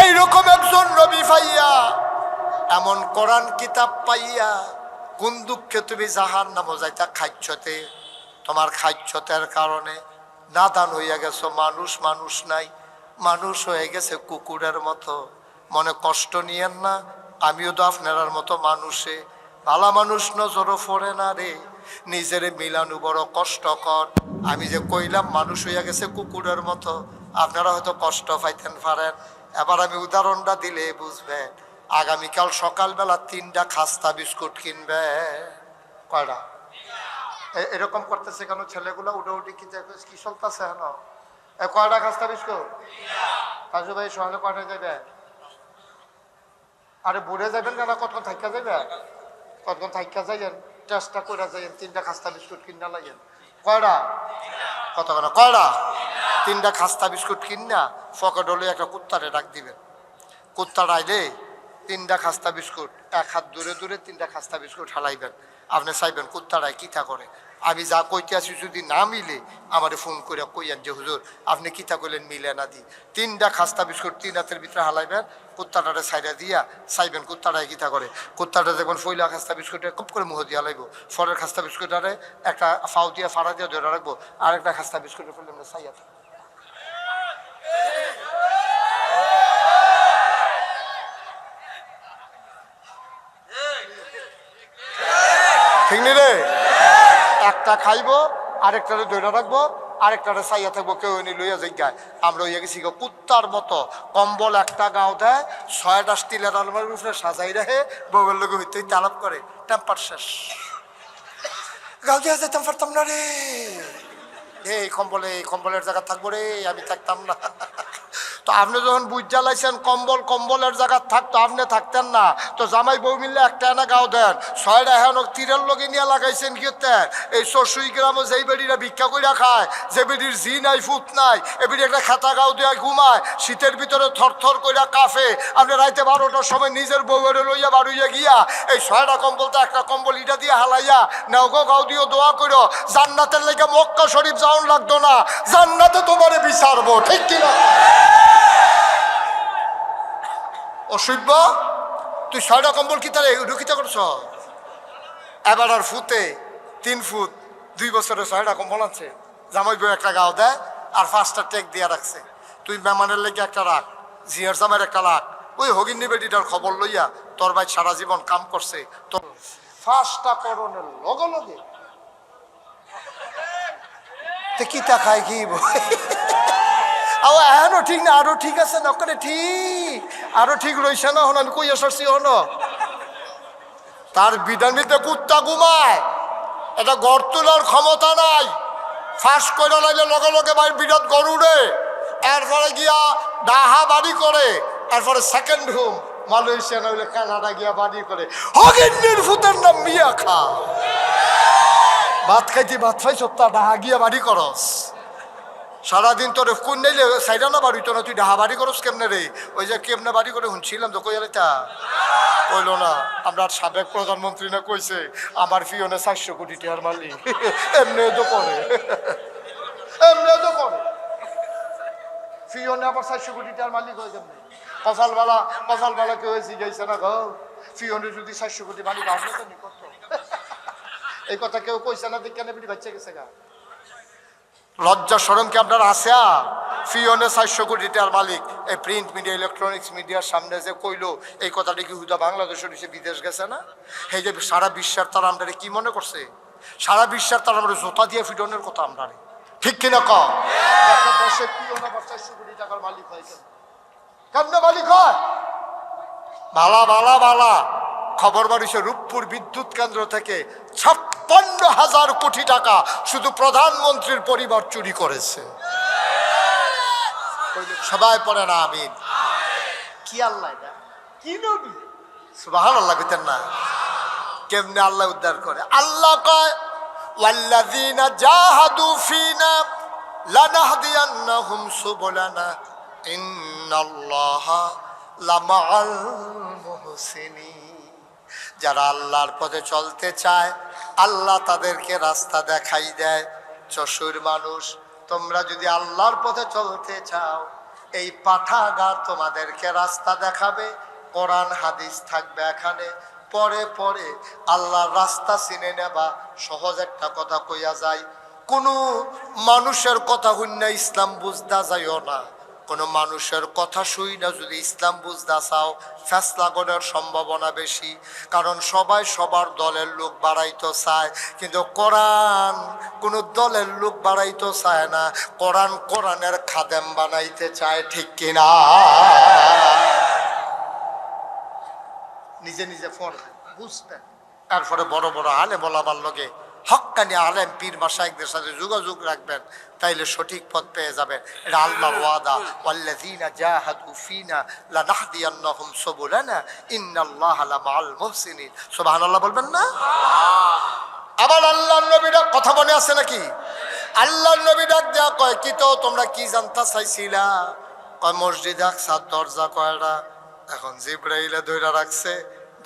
এইরকম একজন নবী পাইয়া, এমন কোরআন কিতাব পাইয়া কোন দুঃখে তুমি জাহান্নামে যাইতা খাইছতে? তোমার খাইছতের কারণে নাদান হইয়া গেছো, মানুষ নাই, মানুষ হয়ে গেছে কুকুরের মতো। মনে কষ্ট নিয়েন না, আমিও তো আপনার মতো মানুষে। ভালা মানুষ নজরও পড়ে না রে, নিজেরে মিলানো বড় কষ্টকর। আমি যে কইলাম মানুষ হইয়া গেছে কুকুরের মতো, আপনারা হয়তো কষ্ট পাইতেন পারেন। এবার আমি উদাহরণটা দিলে বুঝবেন। আগামীকাল সকালবেলা 3টা খাস্তা বিস্কুট কিনবে। কয়টা? এরকম করতেছে কেন ছেলেগুলা? উঠে কি চলতেছে হেন? কয়টা খাস্তা বিস্কুট? কাজু ভাই সকালে কয়টা যাবে? আরে বুড়ে যাবেন না, কতক্ষণ থাকা যাবে? কতক্ষণ থাকা যাইয়েন, চেষ্টা করে যাইয়েন 3টা খাস্তা বিস্কুট কিনা লাগেন। কয়টা? কতক্ষণ? কয়টা? 3টা খাস্তা বিস্কুট কিনা ফকেট হলে একটা কুত্তারে ডাক দিবেন। কুত্তাটা আইলে 3টা খাস্তা বিস্কুট, 1 হাত দূরে দূরে 3টা খাস্তা বিস্কুট হালাইবেন। আপনি চাইবেন কুত্তাটাই কিতা করে। আমি যা কইতে আছি যদি না মিলে আমারে ফোন করে কইয়েন যে হুজুর আপনি কিতা কইলেন মিলে না দি। 3টা খাস্তা বিস্কুট 3 হাতের ভিতরে হালাইবেন, কুত্তাটারে সাইডা দিয়া চাইবেন কুত্তাটাই কিতা করে। কুত্তাটা দেখবেন ফইলা খাস্তা বিস্কুটে খুব করে মুহ দিয়া লাইব, ফরের খাস্তা বিস্কুটারে একটা ফাউ দিয়া ফাড়া দিয়া ধরে রাখবো, আর একটা খাস্তা বিস্কুটের ফেলে আমরা চাইয়া থাকবো। ঠিক নি রে? একটা খাইবো, আরেকটারে ধরে রাখবো, আরেকটারে চাইয়া থাকবো, কেউ এনে লইয়া যাই। আমরা হইয়া গেছি কুত্তার মতো। কম্বল একটা গাও দেয়, 6টা স্টিলের আলমারির উপরে সাজাই রাখে, বউয়ের লোক হইতে তালাপ করে। টেম্পার শেষ, গাও দিয়া যেতাম পারতাম না রে। এই কম্বলের জায়গা থাকবো রে, আমি থাকতাম না। তো আপনি যখন বুঝ জ্বালাইছেন কম্বলের জায়গা থাকতো, আপনি থাকতেন না। তো জামাই বউ মিললে একটা এনে গাও দেন, 6টা এখন তীরের লগে নিয়ে লাগাইছেন কি? এই 64 গ্রামে যেই বেড়িরা ভিক্ষা কইরা খায়, যে বেড়ির জি নাই ফুট নাই, এ বেড়ি একটা খেতা গাও দিয়ে ঘুমায়, শীতের ভিতরে থরথর কইরা কাফে। আপনি রাইতে 12টার সময় নিজের বউয়ের লইয়া বাড়ুইয়া গিয়া এই 6টা কম্বলতে একটা কম্বল ইটা দিয়ে হালাইয়া নেওগো গাও দিয়ে দোয়া করো, জান্নাতের লেগে মক্কা শরীফ যাওয়ান লাগতো না, জান্নাতে তোমারে বিচারবো। ঠিক কিনা? অসভ্য, তুই 6টা কম্বল কি তাহলে ঢুকিতে করছ? এবার আর ফুতে 3 ফুট 2 বছরে 6টা কম্বল আছে। জামাই বউ একটা গাও দেয় আর 5টা টেক দিয়া রাখছে। তুই মেহমানের লেগে একটা রাখ, জিয়ার জামাইয়ের একটা রাখ। ওই হগিন্নি বেটিটার খবর লইয়া তোর ভাই সারা জীবন কাম করছে, তোর 5টা করণের লগে লগে কি তা খায় কি? এখনো ঠিক না, আরো ঠিক আছে না? ওখানে ঠিক আরো ঠিক রয়েছে না? হন আমি কই আসছি হন তার বিধান ভিতরে কুত্তা ঘুমায়, এটা গড় তোলার ক্ষমতা নাই। ফাঁস করে নাইলে লগে লগে ভাই বিরাট গরুড়ে, এরপরে গিয়া ডাহা বাড়ি করে, এরপরে সেকেন্ড হোম মালয়েশিয়া নইলে কানাডা গিয়া বাড়ি করে। হগিন্নির ফুতের নাম মিয়া খা, ভাত খাইতে ভাত খাই সপ্তাহ ডাহা গিয়া বাড়ি করস। সারাদিন তোর কোন নাইলে সাইডা না বাড়ি তো না, তুই ডাহা বাড়ি করস কেমনে রে? ওই যে কেমনে বাড়ি করে শুনছিলাম তো, কই তা কইল না। আমরা সাবেক প্রধানমন্ত্রী না কইছে আমার ফিওনে 400 কোটি টাকার মালিক। এমনি তো করে, এমনি তো করে। ফিওনে আবার 400 কোটি টাকার মালিক হয়ে যাবে। কফালবালা কেউ জিজ্ঞাসা না গো, ফিওনে যদি 400 কোটি মালিক আসলে তো নিকট। এই কথা কেউ কইছে না, দেখে নেবি বাচ্চা গেছে গা। লজ্জা শরম কি আপনার আছে? ফিওনে 400 কোটি টাকার মালিক। এই প্রিন্ট মিডিয়া ইলেকট্রনিক্স মিডিয়ার সামনে যে কইলো, এই কথাটা কি হুদা বাংলাদেশের এসে বিদেশ গেছে না? এই যে সারা বিশ্বের তারা আমরা কি মনে করছে? সারা বিশ্বের তারা আমরা জোতা দিয়ে ফিডনের কথা আমরা, ঠিক কিনা ক? দেশে ফিওনে 400 কোটি টাকার মালিক হয়েছে, কেমনে মালিক হয়? বালা খবর বাড়িছে রূপপুর বিদ্যুৎ কেন্দ্র থেকে 56,000 কোটি টাকা শুধু প্রধানমন্ত্রীর পরিবার চুরি করেছে। সবাই পড়ে না আমিন। কি আল্লাহ এটা? কি নবী? সুবহানাল্লাহ কইতেন না? কেমনে আল্লাহ উদ্ধার করে? আল্লাহ কয় ওয়াল্লাযীনা জাহাদু ফিনা লানাহদিয়ান্নাহুম সুবুলানা ইন্নাল্লাহা লামাআল মুহসিনিন। যারা আল্লাহর পথে চলতে চায় আল্লাহ তাদেরকে রাস্তা দেখাই দেয়। চশুর মানুষ, তোমরা যদি আল্লাহর পথে চলতে চাও এই পাঠাগার তোমাদেরকে রাস্তা দেখাবে, কোরআন হাদিস থাকবে এখানে। পরে পরে আল্লাহর রাস্তা চিনে নেবা। সহজ একটা কথা কইয়া যায়, কোনো মানুষের কথা শুনে ইসলাম বুঝতে যাইও না। কোনো মানুষের কথা শুই না যদি ইসলাম বুঝতে চাও, ফেসলা করার সম্ভাবনা বেশি। কারণ সবাই সবার দলের লোক বাড়াইতে চায়, কিন্তু কোরআন কোনো দলের লোক বাড়াইতে চায় না। কোরআন কোরআনের খাদেম বানাইতে চায়, ঠিক কিনা? নিজে নিজে পড়বেন, বুঝবেন, তারপরে বড় বড় আলেম ওলামার লগে হক্কানি আলেম পীর মাশায়েখদের সাথে যোগাযোগ রাখবেন, তাইলে সঠিক পথ পেয়ে যাবেন। এটা আল্লাহর ওয়াদা, ওয়াল্লাযীনা জাহাদু ফীনা লানাহদিয়ান্নাহুম সুবুলানা ইন্নাল্লাহা লামাআল মুহসিনিন। সুবহানাল্লাহ বলবেন না? আবার আল্লাহর নবী ডাক, কথা মনে আছে নাকি? আল্লাহর নবী ডাক দেয়া কয়, কি তো তোমরা কি জানতা চাইছিলা? কয় মসজিদ আকসার দরজা কয়টা? এখন জিবরাইলে ধইরা রাখছে,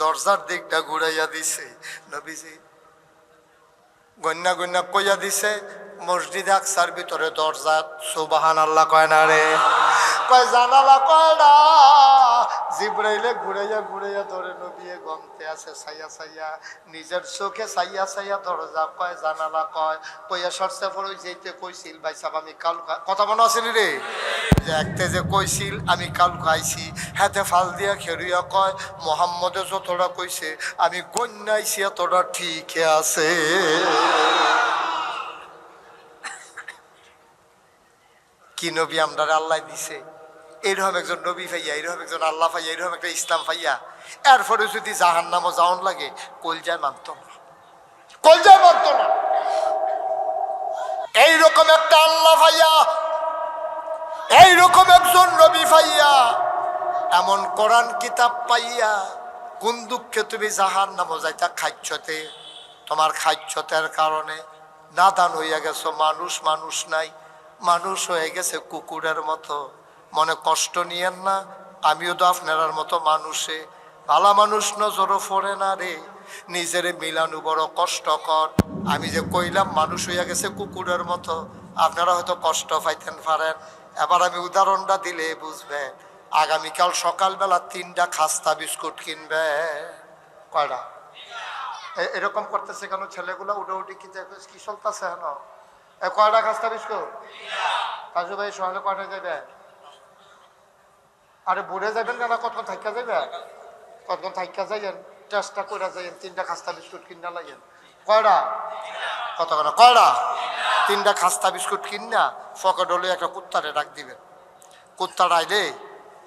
দরজার দিকটা ঘুরাইয়া দিছে। নবীজি গন্যা গন্যা কইয়া দিছে, মসজিদ আকসার ভিতরে দরজা। সুবহানাল্লাহ কয় না রে? কয় জানালা কয়টা? জিবরাইলে ঘুরাইয়া ঘুরাইয়া ধরে নবী গমতে আছে সাইয়া সাইয়া, নিজের চোখে সাইয়া সাইয়া দরজা। কয় জানালা কয়? কইয়া সরষে পড়ে যেতে কইছিল ভাই সাহেব আমি কাল, কথা মনে আছে রে? যে একতে যে কইছিল আমি কাল খাইছি, হাতে ফাল দিয়া খেরুয়া কয় মোহাম্মদে যতটা কইছে আমি গন্যাইছি এতটা ঠিক আছে। কি নবী আমরা আল্লাহ দিছে, এইরকম একজন নবী ভাইয়া, এইরকম একজন আল্লাহ ভাইয়া, এইরকম একটা ইসলাম ভাইয়া। এরপরে যদি জাহান্নামও যাওয়ান লাগে, কলজায় মানত না, কলজায় মানত না। এইরকম একটা আল্লাহ ভাইয়া, এইরকম একজন নবী ভাইয়া, এমন কোরআন কিতাব পাইয়া কোন দুঃখে তুমি জাহান্নামও যাইতা? খাইচ্ছতে, তোমার খাইচ্ছতের কারণে নাদান হইয়া গেছো। মানুষ মানুষ নাই, মানুষ হয়ে গেছে কুকুরের মতো। মনে কষ্ট নিয়েন না, আমিও তো আপনার মতো মানুষে। ভালা মানুষ নজরও পড়ে না রে, নিজেরে মিলানো বড় কষ্টকর। আমি যে কইলাম মানুষ হইয়া গেছে কুকুরের মতো, আপনারা হয়তো কষ্ট পাইতেন পারেন। এবার আমি উদাহরণটা দিলে বুঝবেন। আগামীকাল সকালবেলা 3টা খাস্তা বিস্কুট কিনবে। কয়টা? এরকম করতেছে কেন ছেলেগুলো? উঠে কি কি চলতেছে হেন? কয়টা খাস্তা বিস্কুট? কাজু ভাই সকালে কয়টা যাবে? আরে বুড়ে যাবেন কেন? কতক্ষণ থাইকা যাবে? কতক্ষণ থাইকা যাইয়েন, চেষ্টা করে যাইয়েন 3টা খাস্তা বিস্কুট কিনা লাগেন। কয়টা? কতক্ষণ? কয়টা? 3টা খাস্তা বিস্কুট কিনা ফকেট হলে একটা কুত্তারে ডাক দিবেন। কুত্তার আইলে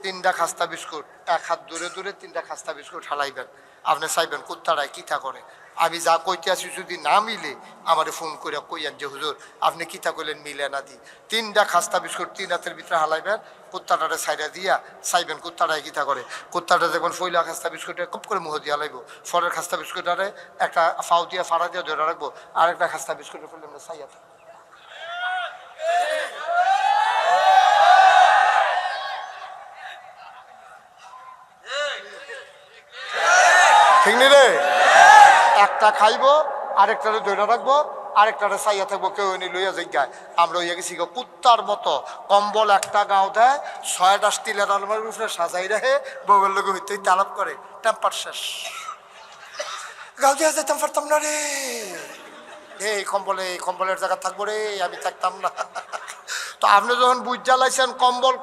3টা খাস্তা বিস্কুট এক হাত দূরে দূরে 3টা খাস্তা বিস্কুট হালাইবেন। আপনি চাইবেন কুত্তারায় কিতা করে। আমি যা কইতে আসি যদি না মিলে আমারে ফোন করে কইয়েন যে হুজুর আপনি কিতা কইলেন মিলে না দি। 3টা খাস্তা বিস্কুট 3 হাতের ভিতরে হালাইবেন, কুত্তাটারে সাইডা দিয়া চাইবেন কুত্তাটায় কিতা করে। কুত্তাটা দেখবেন ফইলা খাস্তা বিস্কুটে খুব করে মুহ দিয়া লাইব, ফরের খাস্তা বিস্কুটারে একটা ফাউ দিয়া ফাড়া দিয়ে ধরে রাখবো, আরেকটা খাস্তা বিস্কুটে ফেলে আমরা চাইয়া থাকবো। ঠিক নি রে? একটা খাইবো, আরেকটারে ধরে রাখবো, আরেকটারে চাইয়া থাকবো, কেউ এনে লইয়া যাইগায়। আমরা হইয়া গেছি কুত্তার মতো। কম্বল একটা গাও দেয়, 6টা স্টিলের আলমারির উপরে সাজাই রাখে, বউয়ের লোক হইতে তালাপ করে, টেম্পার শেষ। গাও দিয়া যেতাম পারতাম না রে, এই কম্বলের জায়গা থাকবো রে, আমি থাকতাম না। তো আপনি যখন বুঝ জ্বালাইছেন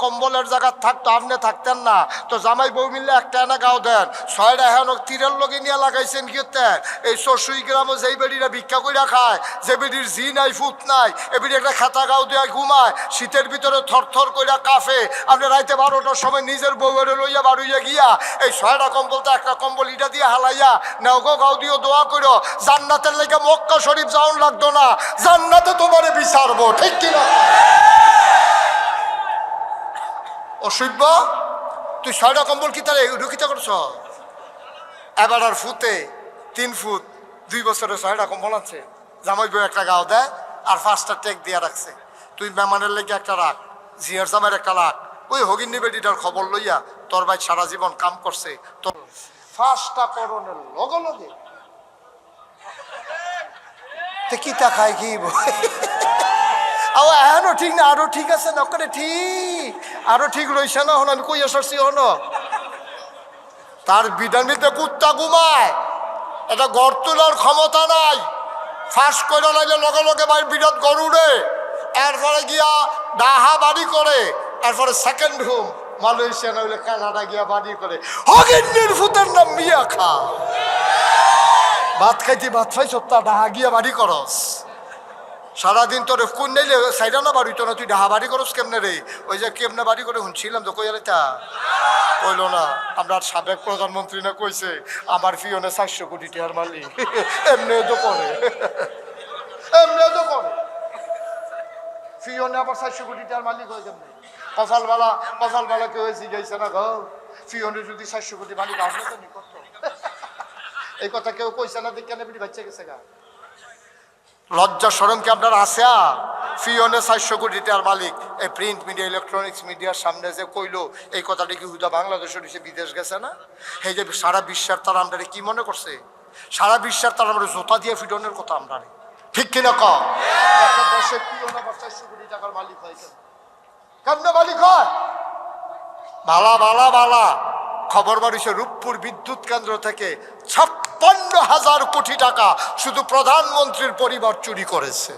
কম্বলের জায়গা থাকতো, আপনি থাকতেন না। তো জামাই বউ মিললে একটা এনে গাও দেন, 6টা এখন তীরের লগে নিয়ে লাগাইছেন কি? এই 64 গ্রামও যেই বেড়িরা ভিক্ষা কইরা খায়, যে বেড়ির জি নাই ফুট নাই, এ বেড়ি একটা খাতা গাও দেওয়া ঘুমায়, শীতের ভিতরে থরথর কইরা কাফে। আপনি রাইতে 12টার সময় নিজের বউয়ের লইয়া বাড়ুইয়া গিয়া এই 6টা কম্বলটা একটা কম্বল ইটা দিয়ে হালাইয়া নাও গো, গাও দিও, দোয়া করো জান্নাতের লেগে মক্কা শরীফ যাওয়ান লাগতো না, জান্নাতে তোমারে বিচারবো, ঠিক কিনা? অসভ্য, তুই 6টা কম্বল কি তার রুখিতা করছ? এবার আর ফুতে 3 ফুট 2 বছরে 6টা কম্বল আছে। জামাই বউ একটা গাও দেয় আর 5টা টেক দিয়া রাখছে। তুই মেহমানের লেগে একটা রাখ, জিয়ার জামাইয়ের একটা রাখ। ওই হগিনী বেটিটার খবর লইয়া তোর ভাই সারা জীবন কাম করছে, তোর 5টা করণের লগে লগে কিতা খায় কি এখনো ঠিক না, আরো ঠিক আছে না করে ঠিক, আরো ঠিক রইছে না। হন আমি কই আসছি হন তার বিধানিতে কুত্তা ঘুমায়, এটা গড় তোলার ক্ষমতা নাই। ফাঁস করে লাগলে লগে লগে ভাই বিরাট গড় উড়ে, এরপরে গিয়া ডাহা বাড়ি করে, এরপরে সেকেন্ড হোম মালয়েশিয়া নইলে কানাডা গিয়া বাড়ি করে। হগিন্নির ফুতের নাম মিয়া খা, ভাত খাইতে ভাত খাই সপ্তাহ ডাহা গিয়া বাড়ি করস। সারাদিন তোর কোন নাইলে সাইডা না বাড়ি তো না, তুই ডাহা বাড়ি করস কেমনে রে? ওই যে কেমনে বাড়ি করে শুনছিলাম তো, কই তা কইল না। আমরা সাবেক প্রধানমন্ত্রী না কইছে আমার ফিওনে 400 কোটি টাকার মালিক। এমনিও তো করে, এমনিও তো করে, ফিওনে আবার 400 কোটি টাকার মালিক হয়ে যাবে। কপালবালা কেউ জিজ্ঞাসা না গো, ফিওনে যদি 400 কোটি মালিক আসলে তো নি করতো। এই কথা কেউ কইছে না, দেখে নেবি বাচ্চা গেছে গা। লজ্জা শরম কি আপনার আছে? ফিওনে 400 কোটি টাকার মালিক। এই প্রিন্ট মিডিয়া ইলেকট্রনিক্স মিডিয়ার সামনে যে কইলো এই কথাটা কি হুদা বাংলাদেশের এসে বিদেশ গেছে না? এই যে সারা বিশ্বের তারা আমরা কি মনে করছে? সারা বিশ্বের তারা আমরা জোতা দিয়ে ফিডনের কথা আমরা, ঠিক কিনা ক? একটা দেশে ফিওনে 400 কোটি টাকার মালিক হয়েছে, কেমনে মালিক হয়? বালা বালা বালা খবর বাড়িছে রূপপুর বিদ্যুৎ কেন্দ্র থেকে 56,000 কোটি টাকা শুধু প্রধানমন্ত্রীর পরিবার চুরি করেছে।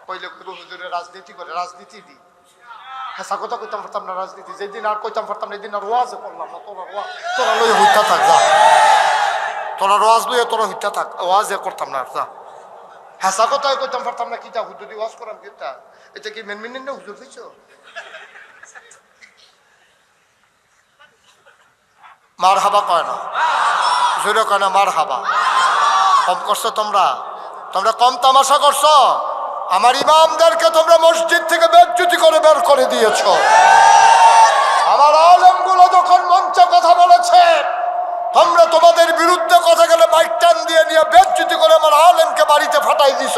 পইলে হুজুরে রাজনীতি করে, রাজনীতি দি হেসা কথা কইতাম পারতাম না, রাজনীতি যেদিন আর কইতাম পারতাম না এদিন আর ওয়াজে করলাম না। তোরা লই হইতা থাক, যা তোরা ওয়াজ লইয়া তোরা হইতা থাক, ওয়াজে করতাম না। যা হেসা কথাই কইতাম পারতাম না, কিতা হুজুরি ওয়াজ করাম কিতা? এটা কি মেনমিন না হুজুর হইছো? মার হাবা কয় না, জোরে কয় না মার হাবা। কম করছো তোমরা, তোমরা কম তামাশা করছো। আমার ইমামদেরকে তোমরা মসজিদ থেকে বেজ্জতি করে বের করে দিয়েছ। আমার আলেমগুলো যখন মঞ্চে কথা বলেছে তোমরা তোমাদের বিরুদ্ধে কথা গেলে মাইক টান দিয়ে নিয়ে বেজ্জতি করে আমার আলেমকে বাড়িতে ফাটাই দিছ।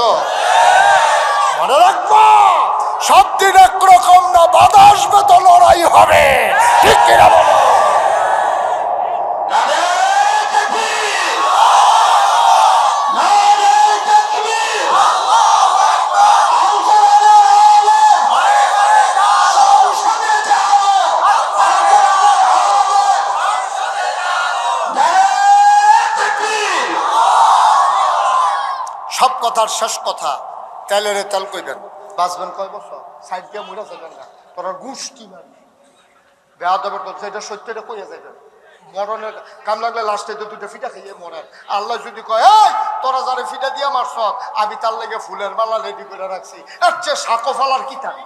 মনে রাখবো সব দিন একরকম না, বাধা আসবে তো লড়াই হবে, ঠিক কিনা বলো? সব কথার শেষ কথা, তেলের তেল কইবেন, বাঁচবেন কয় বছর, সাইড দিয়ে মরে যাবেন না। তোরা গুষ্টি মারবি বেয়াদবের কথা, এটা সত্যটা কইয়া যাবেন। মরণের কাম লাগলে লাস্টে তো দুটো ফিটা খাইয়ে মরেন। আল্লাহ যদি কয় এই তোরা যারে ফিটা দিয়া মারছ আমি তার লেগে ফুলের মালা রেডি করে রাখছি, এর চেয়ে সাঁকো ফালার কি থাকে,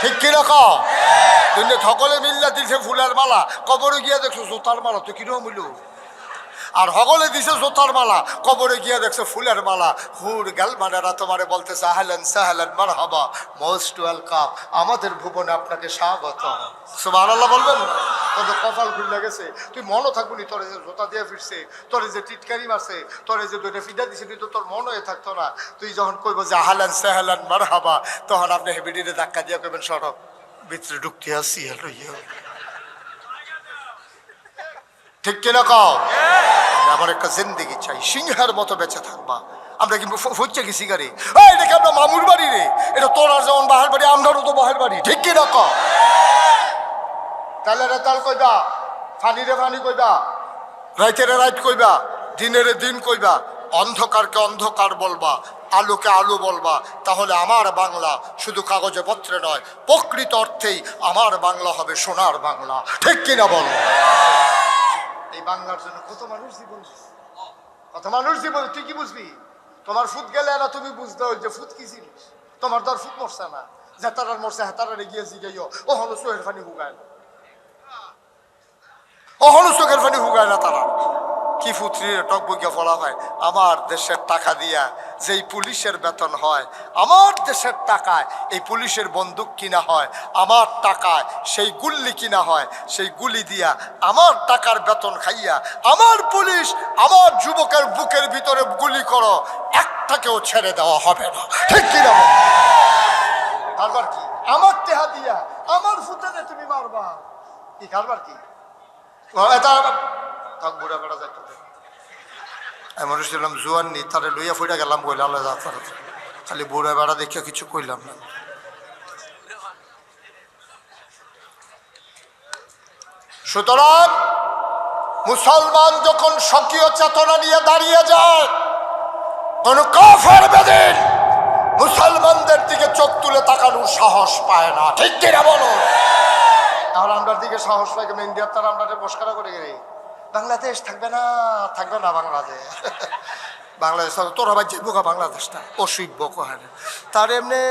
ঠিক কিনা কও? কিন্তু সকলে মিল্লা দিছে ফুলের মালা, কবরে গিয়া দেখছো জোতার মালা, তো কিরকম হইল? আর হগলে দিছে জোতার মালা, কবরে গিয়ে দেখছে ফুলের মালা। হুর গালমানেরা তোমারে বলতেছে আহলান সাহলান মারহাবা, মোস্ট ওয়েলকাম, আমাদের ভুবনে আপনাকে স্বাগত। সুবহানাল্লাহ বলবেন না? তোদের কপাল খুলে গেছে, তুই মনও থাকবো নি। তোরে যে জোতা দিয়ে ফিরছে, তোরে যে টিটকারি মারছে, তোরে যে দুইটা ফিডা দিছে, তুই তো তোর মন হয়ে থাকতো না। তুই যখন কইব যে আহলান সাহলান মারহাবা, তখন আপনি হেবিডিরে ধাক্কা দিয়ে কইবেন সড়ক ভিতরে ঢুকতে আসছি। ঠিক কিনা কও? আমার একটা জিন্দেগি চাই, সিংহের মতো বেঁচে থাকবা। আমরা কিন্তু হচ্ছে কি শিকারি, এটা কি আমরা মামুর বাড়ি রে? এটা তোর আর যেমন বাহার বাড়ি, আমরাও তো বাহার বাড়ি, ঠিক কিনা কও? তাহলে রে তাল কইবা, ফানি রে ফানি কইবা, রাইতে রে রাইত কইবা, দিনের দিন কইবা, অন্ধকারকে অন্ধকার বলবা, আলোকে আলো বলবা। তাহলে আমার বাংলা শুধু কাগজে পত্রে নয়, প্রকৃত অর্থেই আমার বাংলা হবে সোনার বাংলা, ঠিক কিনা বল? এই বাংলার জন্য কত মানুষ জীবন, কত মানুষ জীবন, তুই কি বুঝবি? তোমার ফুট গেলে না তুমি বুঝতে ওই যে ফুট কি জিনিস। তোমার দর ফুট মরছে না, জেতারার মরছে হেতারারে গিয়ে জিগাইও, ও হলো চোখের ফানি হুগায় না, ও হলো চোখের ফানি হুগায় না। তারা কি ফুত্রির টক বইয়া ফলা হয়। আমার দেশের টাকা দিয়া যেই পুলিশের বেতন হয়, আমার দেশের টাকায় এই পুলিশের বন্দুক কিনা হয়, আমার টাকায় সেই গুল্লি কিনা হয়, সেই গুলি দিয়া আমার টাকার বেতন খাইয়া আমার পুলিশ আমার যুবকের বুকের ভিতরে গুলি করো, একটাকেও ছেড়ে দেওয়া হবে না, ঠিক কিনা? কারবার কি? আমার টেহা দিয়া আমার ফুটাতে তুমি মারবা, কি কারবার কি? বুড়া বেড়া যাইতে আমি ছিলাম জুয়ান নি, তারে লইয়া ফুটা গেলাম বলে আল্লাহ খালি বুড়া বেড়া দেখে কিছু কইলাম না। সুতরাং মুসলমান যখন স্বকীয় চেতনা নিয়ে দাঁড়িয়ে যায়, কোন কাফের বেদিন মুসলমানদের দিকে চোখ তুলে তাকানোর সাহস পায় না। ঠিক কিনা বলো? তাহলে আমরা দিকে সাহস পাই কেন? ইন্ডিয়ার তারা আমরা মস্করা করে গেলি, বাংলাদেশ থাকবে না, থাকবে না বাংলাদেশ। বাংলাদেশ তোর আবার যাইব গা বাংলাদেশটা অসুইব কোহারে তার এমনি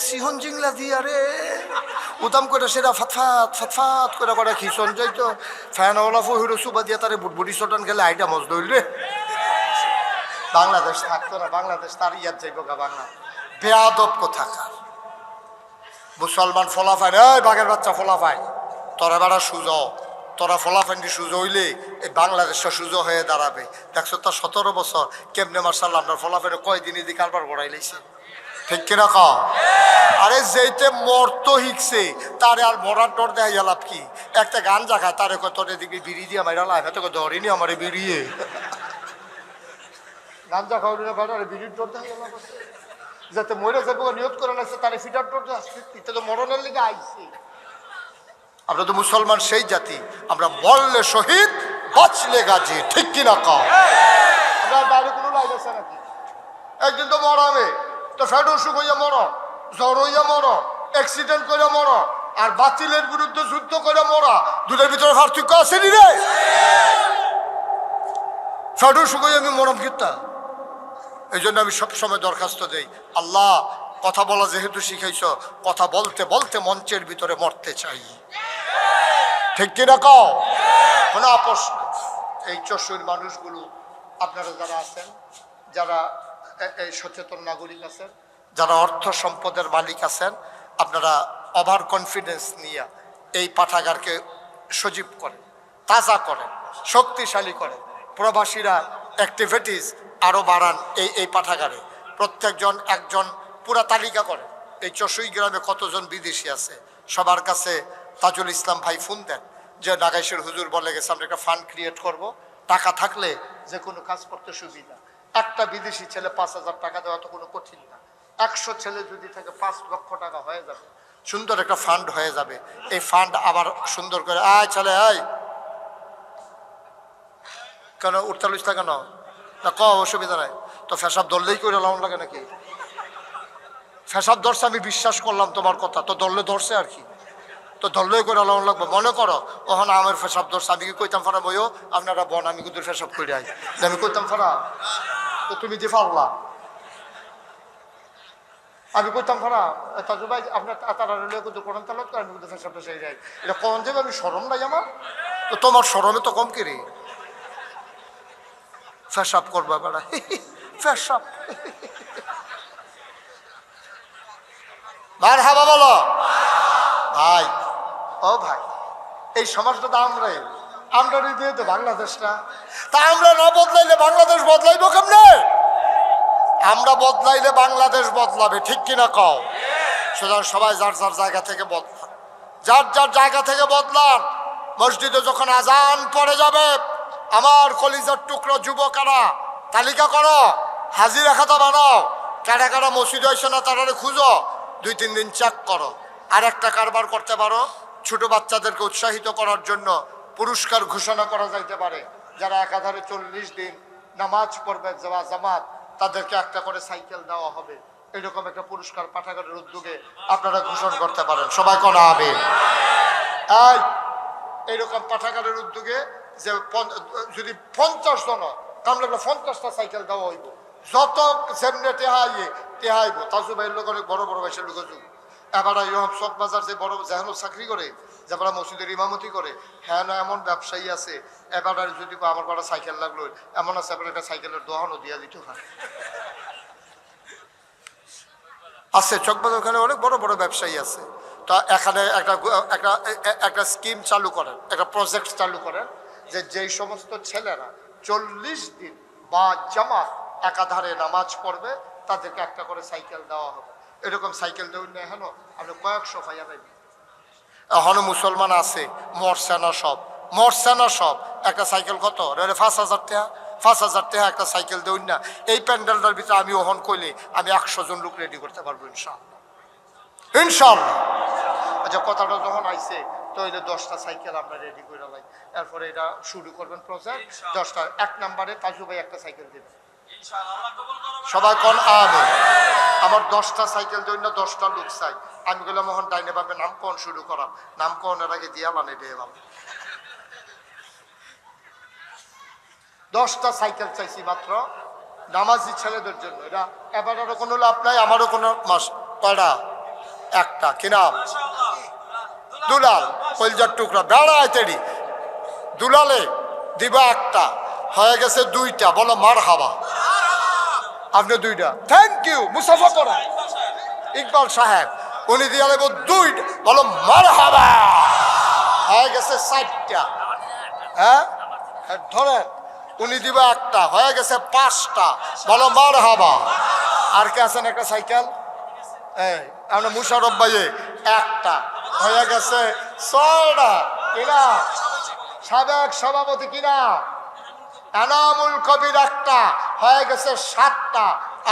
সিহন জিংলা দিয়া রে উদাম করে সেটা ফাতফাত ফাতফাত করে করে খিসন যাইতো ফ্যানওয়ালা ফহিরো সুবা দিয়া তারে বুটবুটি চটান গেলে আইটা মজ দইল রে। বাংলাদেশ থাকতো না, বাংলাদেশ তার ইয়াদ যাইব গা বাংলা। বেয়াদব কোথাকার মুসলমান ফলাফাই রে, বাঘের বাচ্চা ফলাফাই তোরা বেড়া সুজো, তোরা ফলাফান্ডি সুজো হইলে এই বাংলাদেশটা সুজো হয়ে দাঁড়াবে। দেখছো তো 17 বছর কেমনে মার্শাল্লাহ আপনার ফলাফানে কয়দিন এদিকে কারবার বড়াই লাইছে। ঠিক কিনা ক? আরে যেইতে মরতো হিকছে তারে আর মরার ডর দেয় লাভ কি? একটা গান জাগায় তারে কয় তোর এদিকে বিড়ি দিয়ে মাইরা লাইফ তোকে ধরিনি আমার বিড়িয়ে গান জাগা হইলে বেড়ারে বিড়ির ডর দেয় লাভ যাতে মরে যাবো নিয়ত করে লাগছে তারে ফিটার ডর দেয় তো মরণের লিগে আইছে। আমরা তো মুসলমান সেই জাতি, আমরা মরলে শহীদ বাঁচলে গাজী। ঠিক কিনা ক? আপনার বাইরে কোনো লাইন আছে নাকি? একদিন তো মরাবে তো ফ্যাট অসুখ হইয়া মর, জ্বর হইয়া মর, অ্যাক্সিডেন্ট করে মর, আর বাতিলের বিরুদ্ধে যুদ্ধ করে মরা, দুটোর ভিতরে পার্থক্য আছে নি রে? ফ্যাট অসুখ হইয়া আমি মরম কিতা? এই জন্য আমি সবসময় দরখাস্ত দেই, আল্লাহ কথা বলা যেহেতু শিখাইছ, কথা বলতে বলতে মঞ্চের ভিতরে মরতে চাই। ঠিক কিনা কও? কোনো আপোষ নেই। এই চশোর মানুষগুলো আপনারা যারা আছেন, যারা এই সচেতন নাগরিক আছেন, যারা অর্থ সম্পদের মালিক আছেন, আপনারা ওভার কনফিডেন্স নিয়ে এই পাঠাগারকে সজীব করেন, তাজা করেন, শক্তিশালী করেন। প্রবাসীরা অ্যাক্টিভিটিস আরও বাড়ান এই পাঠাগারে। প্রত্যেকজন একজন পুরা তালিকা করেন এই চশোই গ্রামে কতজন বিদেশি আছে। সবার কাছে তাজুল ইসলাম ভাই ফোন দেন যে নাগাইশের হুজুর বলে গেছে আমরা একটা ফান্ড ক্রিয়েট করব, টাকা থাকলে যে কোনো কাজ করতে সুবিধা। একটা বিদেশি ছেলে 5,000 টাকা দেওয়া তো কোনো কঠিন না। 100 ছেলে যদি থাকে 5 লক্ষ টাকা হয়ে যাবে, সুন্দর একটা ফান্ড হয়ে যাবে। এই ফান্ড আবার সুন্দর করে আয় চলে আয় কেন উঠতে লুচতা কেন না ক অসুবিধা নাই তো ফেসাব ধরলেই করে লাউন লাগে নাকি? ফেসাব ধরছে আমি বিশ্বাস করলাম তোমার কথা, তো ধরলে ধরছে আর কি, তো ধরলেই করে লাউন লাগবে। মনে করো ওখানে আমার ফেসাব ধরছে, আমি কি কইতাম ফারা বইও আপনারা বন আমি কিন্তু ফেসাব করে আই, আমি কইতাম ফারা তো তুমি যে ফারলা, আমি কইতাম ফারা তাজু ভাই আপনার তারা কিন্তু কোরআন তেলাওয়াত করে আমি কিন্তু ফেসাবটা সেই যাই, এটা কোন যাবে আমি শরম নাই আমার, তো তোমার শরমে তো কম কেরে ফেসাব করবা বেড়া ফেসাব মার হাবা বলো ভাই। ও ভাই এই সমাজটা তো আমরাই দিয়ে তো বাংলাদেশটা, তা আমরা না বদলাইলে বাংলাদেশ বদলাইবো কেমনে? আমরা বদলাইলে বাংলাদেশ বদলাবে। ঠিক কিনা কও? সুতরাং সবাই যার যার জায়গা থেকে বদলান, যার যার জায়গা থেকে বদলান। মসজিদে যখন আজান পড়ে যাবে আমার কলিজার টুকরো যুবকেরা তালিকা করো, হাজিরা খাতা বানাও, কারা কারা মসজিদে হয়েছে না তারা খুঁজো, 2-3 দিন চেক করো। আর একটা কারবার করতে পারো, ছোট বাচ্চাদেরকে উৎসাহিত করার জন্য পুরস্কার ঘোষণা করা যাইতে পারে। যারা একাধারে 40 দিন নামাজ পড়বে জামাত, তাদেরকে একটা করে সাইকেল দেওয়া হবে। এরকম একটা পুরস্কার পাঠাগারের উদ্যোগে আপনারা ঘোষণা করতে পারেন। সবাই কোন হবে এইরকম পাঠাগারের উদ্যোগে যে যদি 50 জন তাহলে 50টা সাইকেল দেওয়া হইব, যত সেমনে টেহাইব। তাজু ভাইয়ের লোক অনেক বড় বড় বয়সের লোক যুগ এবার চক বাজার যে বড় যেহেন চাকরি করে, যারা মসজিদের ইমামতি করে, হ্যাঁ না এমন ব্যবসায়ী আছে এবার যদি আমার বড় সাইকেল লাগলো এমন আছে এবার একটা সাইকেলের দোহানও দিয়া দিতে হয় আছে। চকবাজার ওখানে অনেক বড় বড় ব্যবসায়ী আছে। তা এখানে একটা স্কিম চালু করেন, একটা প্রজেক্ট চালু করেন যে যেই সমস্ত ছেলেরা 40 দিন বা জামাত একাধারে নামাজ পড়বে তাদেরকে একটা করে সাইকেল দেওয়া হবে। এরকম সাইকেল দেবেন না এখন আপনি কয়েকশো পাইয়া পাইবেন। এখনো মুসলমান আছে মরছে না সব একটা সাইকেল কত 5,000 টাকা, 5,000 টাকা একটা সাইকেল দেউন না। এই প্যান্ডেলটার ভিতরে আমি ওহন কইলে আমি 100 জন লোক রেডি করতে পারবো ইনশাআল্লাহ, ইনশাআল্লাহ। আচ্ছা, কথাটা যখন আইছে তাহলে 10টা সাইকেল আমরা রেডি করে লাই, এরপরে এটা শুরু করবেন প্রজেক্ট। 10টা 1 নম্বরে তাজু ভাই একটা সাইকেল দেবেন সবাই কোন আমিন। আমার 10টা সাইকেল দেউন না, 10টা লোক চাই। আমি বললাম মোহন ডাইনে ভাবে নাম কোন শুরু করাম, নাম কোন এর আগে দিয়া মানে দিয়ে এলাম। 10টা সাইকেল চাইছি মাত্র নামাজি ছেলেদের জন্য। এটা এবারেরও কোনো লাভ নাই, আমারও কোনো মাস কয়টা একটা। কি নাম? দুলাল, কলজার টুকরা বেড়ায় তেরি। দুলালে দিবা একটা, হয়ে গেছে 2টা। বলো মার হাবা। আপনি 2টা, থ্যাংক ইউ। মুসাফা করা ইকবাল সাহেব, উনি দিয়ে নেব 2টা। বলো মার হাবা। হয়ে গেছে 4টা। হ্যাঁ ধরেন, উনি দিবা একটা, হয়ে গেছে 5টা। বলো মার হাবা। আর কে আছেন একটা সাইকেল? এই আমরা মুশারফ ভাইয়ে একটা, হয়ে গেছে 6টা। কিনা সাবেক সভাপতি কিনা এনামুল কবির একটা, হয়ে গেছে 7টা।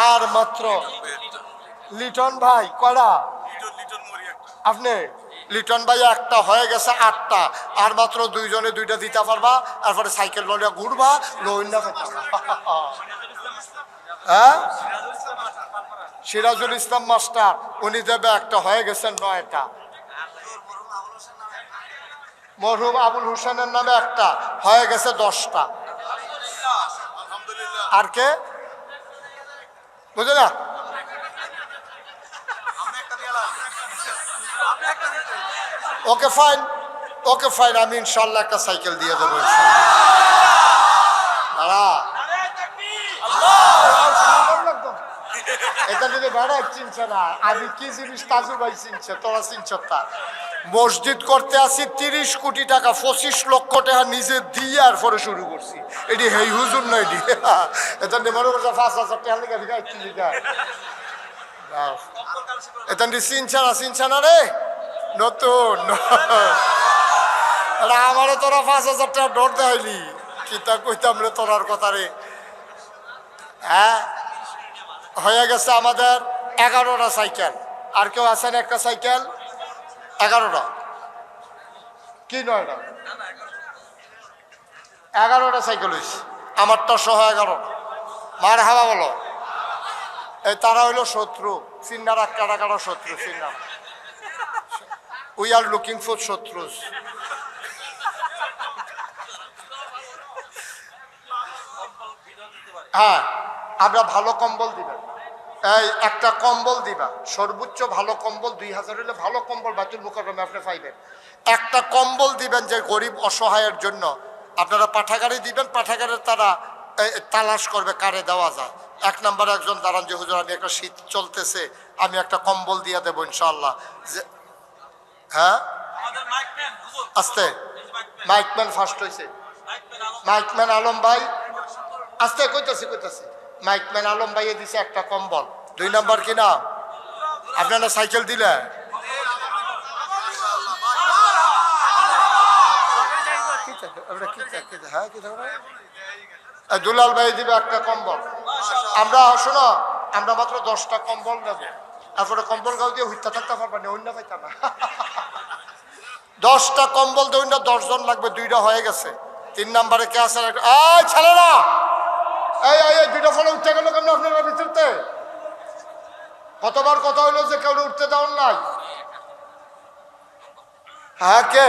আর মাত্র লিটন ভাই কয়টা? আপনি লিটন ভাই একটা, হয়ে গেছে 8টা। আর মাত্র 2 জনে 2টা দিতে পারবা, তারপরে সাইকেল লইয়া ঘুরবা, লইন না হ্যাঁ। সিরাজুল ইসলাম মাস্টার উনি দেবে একটা, হয়ে গেছে 9টা। মরহুম আবুল হোসেনের নামে একটা, হয়ে গেছে 10টা। আর কে বুঝে না? ওকে ফাইন, ওকে ফাইন, আমি ইনশাল্লাহ একটা সাইকেল দিয়ে দেবো। এটা যদি বেড়ায় চিনছে না, আমি কি জিনিস তাজু ভাই চিনছে, তোরা চিনছ তা। মসজিদ করতে আসি 30 কোটি টাকা, 25 লক্ষ টাকা নিজে দিয়ে আর পরে শুরু করছি। এটি হেই হুজুর নয়, এটি এটা মনে করছে 5,000 টাকা লেগে দিঘা কি লিখা। এটা চিনছে না রে নতুন। আমারও তোরা 5,000 টাকা ডর দেয়নি, কিতা কইতাম রে তোরার কথা রে। হ্যাঁ, হয়ে গেছে আমাদের 11টা সাইকেল। আর কেউ আছেন একটা সাইকেল? 11টা কি 9টা? 11টা সাইকেল হয়েছে আমারটা সহ 11। মার হাওয়া বলো। এই তারা হইলো শত্রু, চিন্নার কাটা কাটা শত্রু। Chinna we are looking for শত্রুস। হ্যাঁ, আমরা ভালো কম্বল দিবেন। এই একটা কম্বল দিবা, সর্বোচ্চ ভালো কম্বল 2000 হলে ভালো কম্বল বাতুল মুকাররমে আপনি পাইবেন। একটা কম্বল দিবেন যে গরিব অসহায়ের জন্য। আপনারা পাঠাগারে দিবেন, পাঠাগারের তারা তালাশ করবে কারে দেওয়া যায়। 1 নম্বরে একজন দাঁড়ান যে হুজুর আমি একটা শীত চলতেছে, আমি একটা কম্বল দিয়ে দেবো ইনশাআল্লাহ। হ্যাঁ আস্তে, মাইকম্যান ফার্স্ট হয়েছে। মাইকম্যান আলম ভাই আস্তে কইতাছি। মাইকম্যান আলম ভাইয়ে দিছে একটা কম্বল। 2 নম্বর কি নাম? আপনারা সাইকেল দিলে দুলাল ভাই দিবে একটা কম্বল। আমরা শোনো, আমরা মাত্র 10টা কম্বল নেব, তারপরে কম্বল গাও দিয়ে হুইতা থাকতে পারবা না, অন্য পাইতাম না। 10টা কম্বল দেবেন না, 10 জন লাগবে। 2টা হয়ে গেছে। 3 নম্বরে কে আছে? এই ছেলেরা, এই 2টা ফলে উঠতে গেল কেন আপনারা ভিতরতে? কতবার কথা হইলো যে কেউ উঠতে দেওয়ার নাই। হ্যাঁ কে?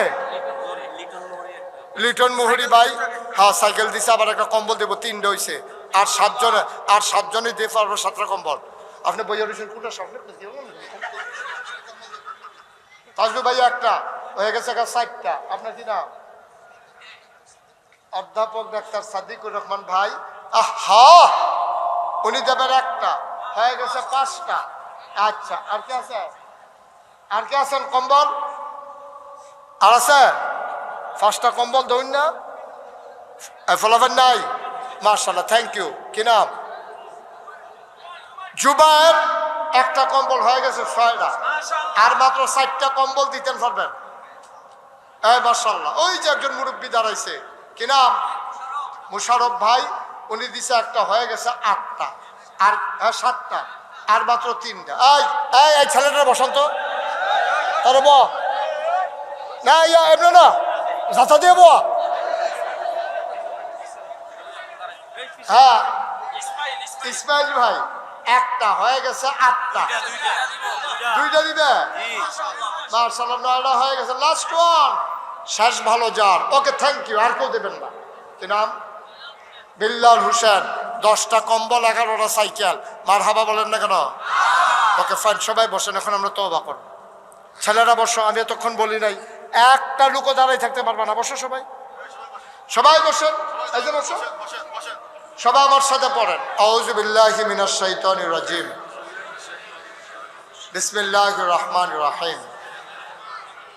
লিটন মোহরি ভাই। হ্যাঁ সাইকেল দিছে, আবার একটা কম্বল দেবো। 3টা হয়েছে। আর 7 জনই দিয়ে পারবো 7টা কম্বল। আপনি বইয়ের কোনটার সামনে তাজু ভাই একটা, হয়ে গেছে 4টা। আপনার কি নাম? অধ্যাপক ডাক্তার সাদিকুর রহমান ভাই। আহা, উনি দেবেন একটা, হয়ে গেছে 5টা। আচ্ছা, আর কে আছে? আর কে আছেন কম্বল? আর আছে 5টা কম্বল ধরুন না, ফলাফেন নাই। মার্শাল্লাহ, থ্যাংক ইউ। কি নাম? জুবায়ের একটা কম্বল, হয়ে গেছে 6টা। আর মাত্র 4টা কম্বল দিতেন পারবেন। এই মার্শাল্লাহ, ওই যে একজন মুরব্বী দাঁড়াইছে। কি নাম? মুশারফ ভাই। উনি দিছে একটা, হয়ে গেছে 8টা, আর 7টা, আর মাত্র 3টা। এই ছেলেটা বসন্ত, আরে ব না, এমনি না, যাতা দিয়ে বো। হ্যাঁ ইসমাইল ভাই, একটা হয়ে গেছে 8টা, 2টা দিবে। মার্শাল্লাহ, 9টা হয়ে গেছে। লাস্ট ওয়ান, শেষ ভালো যার। ওকে, থ্যাংক ইউ। আর কেউ দেবেন না। কি নাম? বিল্লাল হোসেন। 10টা কম্বল, 11টা সাইকেল। মারহাবা বলেন না কেন? ওকে ফাইন, সবাই বসেন, এখন আমরা তওবা করব। ছেলেরা বসো, আমি এতক্ষণ বলি নাই একটা লুকো দাঁড়াই থাকতে পারবা না। বসো সবাই, সবাই বসেন, এই যে বসো সবাই। আমার সাথে পড়েন, আউযু বিল্লাহি মিনাশ শাইতানির রাজিম, বিসমিল্লাহির রহমানির রহিম।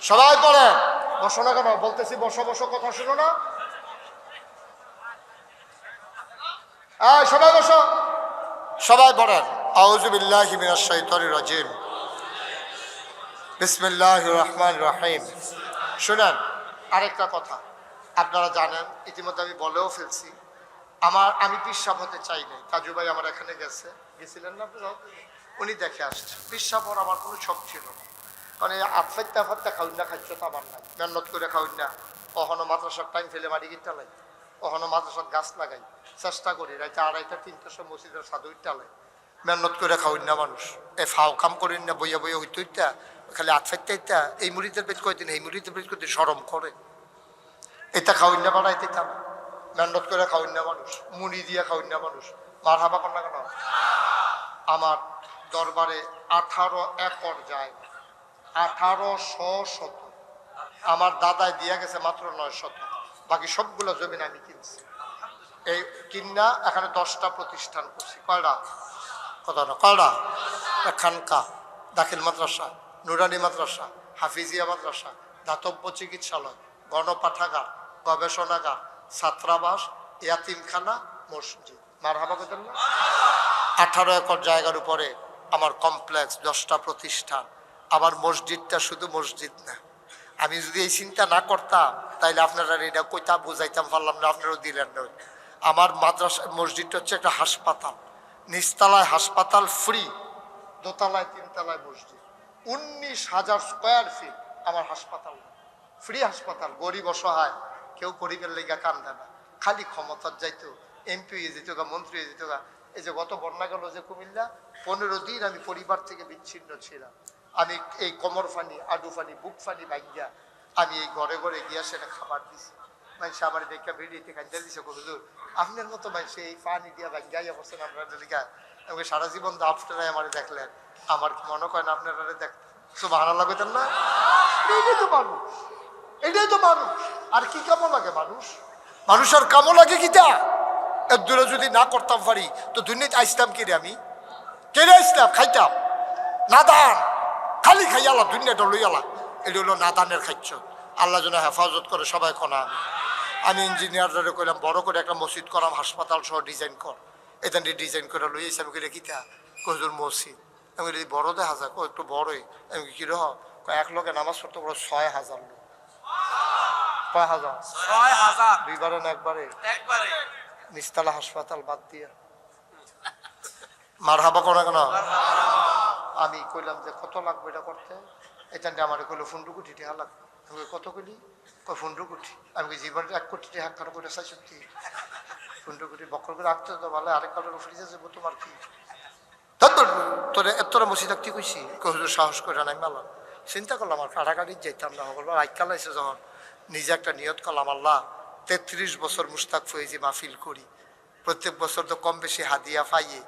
সবাই পড়েন। বসো না কেন? বলতেছি বসো বসো, কথা শুনো না? সবাই বসো, সবাই পড়েন, আউযু বিল্লাহি মিনাশ শাইতানির রাজিম, বিসমিল্লাহির রহমানির রহিম। শুনেন, আরেকটা কথা আপনারা জানেন, ইতিমধ্যে আমি বলেও ফেলছি, আমি পিসাব হতে চাই নাই। কাজু ভাই আমার এখানে গেছিলেন না আপনারা? উনি দেখে আসছে। পিসাব হওয়ার আমার কোনো শখ ছিল না, মানে আফাইতে আফাইতে খাউন না, খাইছো তো আমার নাই। মেহনত করে খাউন না, কখনো মাদ্রাসার টাইম ফেলে মারি গিয়ে টালাই, কখনো মাদ্রাসার গাছ লাগাই, চেষ্টা করি রাইতে 2:30টা 3টার সময় মসজিদের সাদু টালাই। মেহনত করে খাউন না মানুষ, ফাও কাম করেন না, বইয়া বইয়া হইতে হইতা খালি আফাইতে ইত্যা। এই মুড়িদের পেট কয়দিন, এই মুড়িদের পেট কয়দিন সরম করে, এটা খাউন না বাড়াইতে না। মেহনত করে খাউন না মানুষ, মুড়ি দিয়ে খাউন না মানুষ। মারহাবা কর না কেন? আমার দরবারে 18 একর জায়গা, 1800 শতক আমার দাদাই দিয়া গেছে, মাত্র 9 শতক। বাকি সবগুলো জমিন আমি কিনছি। এই কিনা এখানে 10টা প্রতিষ্ঠান করছি। কয়টা? কত না? কয়টা? খানকা, দাখিল মাদ্রাসা, নুরানি মাদ্রাসা, হাফিজিয়া মাদ্রাসা, দাতব্য চিকিৎসালয়, গণপাঠাগার, গবেষণাগার, ছাত্রাবাস, ইয়াতিমখানা, মসজিদ। মারহাবা কইতেন না? 18 একর জায়গার উপরে আমার কমপ্লেক্স, 10টা প্রতিষ্ঠান। আমার মসজিদটা শুধু মসজিদ না। আমি যদি এই চিন্তা না করতাম তাইলে আপনারা এটা কইতা বুঝাইতাম পারলাম না, আপনারাও দিলেন না। আমার মাদ্রাসা মসজিদটা হচ্ছে একটা হাসপাতাল। নিচতলায় হাসপাতাল ফ্রি, দোতলায় 3তলায় মসজিদ। 19,000 স্কোয়ার ফিট আমার হাসপাতাল, ফ্রি হাসপাতাল। গরিব অসহায় কেউ গরিবের লেগা কান্দে না, খালি ক্ষমতার যাইতো, এমপি হয়ে যেত গা, মন্ত্রী হয়ে যেত গা। এই যে গত বন্যা গেল যে কুমিল্লা, 15 দিন আমি পরিবার থেকে বিচ্ছিন্ন ছিলাম। আমি এই কোমর ফানি, আডু ফানি, বুক ফানি ভাঙ্গিয়া আমি এই ঘরে ঘরে গিয়া সেটা খাবার দিছি। মানুষ আমার দেখা ভিডিওতে কান্দা দিছে, হুজুর আপনার মতো মানুষ এই পানি দিয়া ভাঙ্গাইয়া বসছেন আপনার লেখা। আমাকে সারা জীবন তো আপনারাই আমার দেখলেন, আমার মনে করেন আপনারা দেখতেন। সুবহানাল্লাহ কইতেন না? এটাই তো মানুষ, এটাই তো মানুষ। আর কি কামো লাগে মানুষ? মানুষের কামো লাগে কিটা? এর দূরে যদি না করতাম পারি তো দুনিয়াতে আইসলাম কি রে? আমি কেড়ে আইসলাম, খাইতাম নাদান, খালি খাইয়ালা দুনিয়াটা লইয়ালা। এটা হলো নাদানের খাইছ। আল্লাহ যেন হেফাজত করে, সবাই কোনা। আমি ইঞ্জিনিয়ারদের কইলাম বড় করে একটা মসজিদ করাম, হাসপাতাল সহ ডিজাইন কর। এটা ডিজাইন করে লইয়াছি। আমি কইলে কিতা? কইজুর মসজিদ। আমি যদি বড় দেখা যায়, একটু বড়ই। আমি কি রহ? এক লোকে নামাজ পড়তে বড় 6,000 লোক। কয় হাজার? 6,000। দুইবারে না একবারে? একবারে। নিচতলা হাসপাতাল বাদ দিয়া। মারহাবা কোনা কেন? আমি কইলাম যে কত লাগবে এটা করতে? এটা আমার কইলো 15 কোটি টাকা লাগবে। আমি কত কইলি? 15 কোটি। আমি জীবনে 1 কোটি টাকা কারো করে চাই সত্যি? 15 কোটি বক্কর করে রাখতে তো ভালো, আরেক কারোর ফ্রিজে যাবো তোমার কি? তোরে এতটা মসজিদ রাখতে কইছি, হুজুর সাহস করে নাই মেলা। চিন্তা করলাম আর কাটাকাটি যাইতাম না। আইকালাইছে যখন নিজে একটা নিয়ত করলাম, আল্লাহ 33 বছর মুস্তাক ফয়েজি মাহফিল করি, প্রত্যেক বছর তো কম বেশি হাদিয়া পাইয়ে,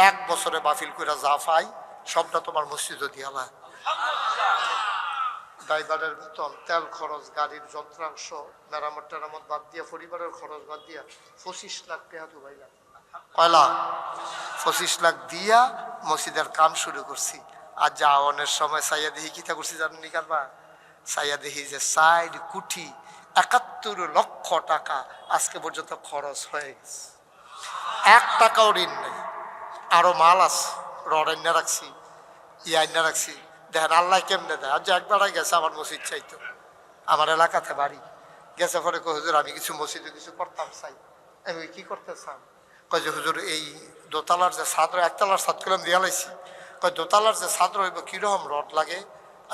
1 বছরে মাহফিল করে যা পাই সবটা তোমার মসজিদও দিয়ালা। ড্রাইভারের বেতন, তেল খরচ, গাড়ির যন্ত্রাংশ, মেরামত টেরামত বাদ দিয়া, পরিবারের খরচ বাদ দিয়া 25 লাখ টাকা তো ভাইলাম। কয়লা? 25 লাখ দিয়া মসজিদের কাম শুরু করছি। আর যাওয়ানের সময় সাইয়া দেখি কিতা করছি জানি কারবা? সাইয়া দেখি যে 4 কোটি 71 লক্ষ টাকা আজকে পর্যন্ত খরচ হয়ে গেছে। 1 টাকাও ঋণ নেই। আরো মাল আছে, রড আইনা রাখছি, আইনা রাখছি। দেখেন আল্লাহ কেমনে দেয়। আর যে একবার গেছে আমার মসজিদ চাইতো, আমার এলাকাতে বাড়ি গেছে, পরে হুজুর আমি কিছু মসজিদে কিছু করতাম চাই। আমি কি করতে চান? কয় যে হুজুর এই দোতলার যে ছাদ, একতলার ছাদ করলাম দিয়া লাইছি, কয় দোতলার যে ছাদ হইব কীরকম রড লাগে?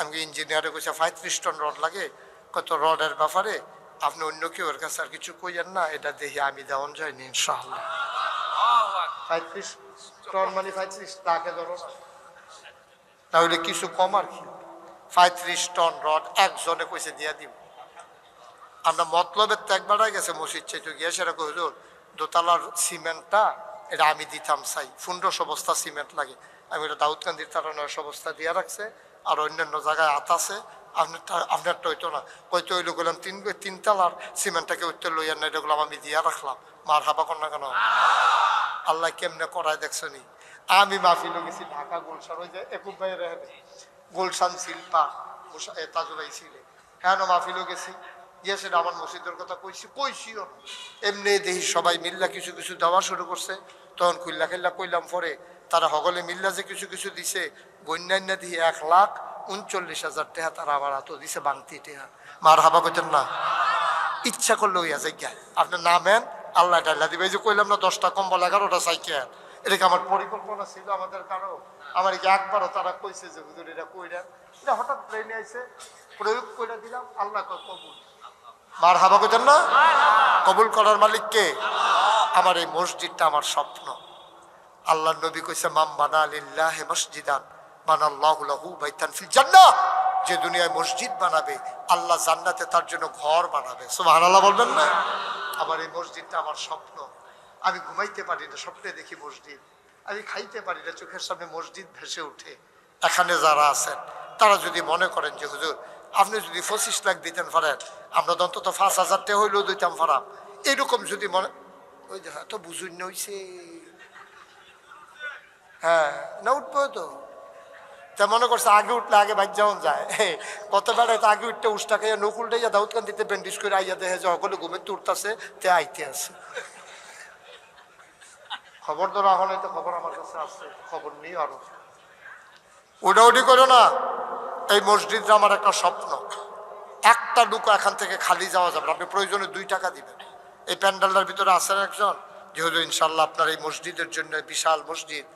আমি ইঞ্জিনিয়ারে কইছে 35 টন রড লাগে। কত রডের ব্যাপারে আপনি অন্য কেউ ওর কাছে আর কিছু কইয়েন না, এটা দেখি আমি দেওয়ান যায়নি ইনশাআল্লাহ। 35 টন মানে 35 লাখে ধরো না, তাহলে কিছু কম আর কি। 35 টন রড একজনে কইছে দিয়া দিব। আমরা মতলবের ত্যাগ বাড়াই গেছে মসজিদ চাইতে গিয়ে সেটা কই হুজুর দোতলার সিমেন্টটা এটা আমি দিতাম চাই, 1500 বস্তা সিমেন্ট লাগে। আমি এটা দাউদকান্দির তারা 900 বস্তা দিয়া রাখছে, আর অন্যান্য জায়গায় আছে। আপনারটা হইতো না, হয়তো ওই লোক বললাম 3 তালার সিমেন্টটাকে উত্তর লইয়ার না, এটা বললাম আমি দিয়া রাখলাম। মার হাবা কর না কেন? আল্লাহ কেমনে করায় দেখছো নি। আমি মাহফিলও গেছি ঢাকা গুলশান, ওই যে একুব ভাই রেহে গুলশান শিল্পা তাজুবাই ছিলে, হ্যাঁ মাহফিলও গেছি গিয়ে সেটা আমার মসজিদের কথা কইছিও না। এমনি দেখি সবাই মিল্লা কিছু কিছু দেওয়া শুরু করছে, তখন খুল্লা খেল্লা কইলাম পরে তারা সকলে মিল্লা যে কিছু কিছু দিছে, বন্যান্যা দিয়ে 1,39,000 টাকা তারা আমার হাত দিছে বাংতি টাকা। মার হাবা কইতেন না? ইচ্ছা করলে হইয়া যাই গা আপনার নামেন আল্লাহ টাল্লা দিবে। এই যে কইলাম না 10টা কম্বল 11টা সাইকেল, এটাকে আমার পরিকল্পনা ছিল আমাদের কারো? আমার কি একবারও তারা কইছে যে হুজুর এটা কইলেন? এটা হঠাৎ ব্রেনে আইছে, প্রয়োগ করে দিলাম, আল্লাহ কবুল। মার হাবা কইতেন না? কবুল করার মালিক কে? আমার এই মসজিদটা আমার স্বপ্ন। আল্লাহ নবী কইছে মাম বানা লিল্লাহি মসজিদান বানাল্লাহু লাহু বাইতান ফিল জান্নাহ। যে দুনিয়ায় মসজিদ বানাবে আল্লাহ জান্নাতে তার জন্য ঘর বানাবে। সুবহানাল্লাহ বলবেন না? আমার এই মসজিদটা আমার স্বপ্ন। আমি ঘুমাইতে পারি না, স্বপ্নে দেখি মসজিদ। আমি খাইতে পারি না, চোখের সামনে মসজিদ ভেসে ওঠে। এখানে যারা আছেন তারা যদি মনে করেন যে হুজুর আপনি যদি 25 লাখ দিতেন পারেন, আমরা তো অন্তত 5,000 টাকা হইলেও দিতাম পারাম, এরকম যদি মনে, ওই যে হয়তো বুঝুন হইছে, হ্যাঁ না উঠবো তো তা মনে করছে আগে উঠলে আগে বাইর যাওয়া যায়। কত বেড়ায় তো আগে উঠতে উষ্টা খাইয়া নকুলটা ইয়া দাউদকান্দিতে ব্যান্ডিজ করে আইয়া দেখে যে সকলে ঘুমে তুরতাছে তে আইতে আছে। খবর তো রাখা নাই, তো খবর আমার কাছে আছে, খবর নিয়ে আরো উঠাউঠি করো না। এই মসজিদটা আমার একটা স্বপ্ন। একটা লুকো এখান থেকে খালি যাওয়া যাবে, আপনি প্রয়োজনে 2 টাকা দিবেন। এই প্যান্ডেলটার ভিতরে আছেন একজন যেহেতু ইনশাল্লাহ আপনার এই মসজিদের জন্য, বিশাল মসজিদ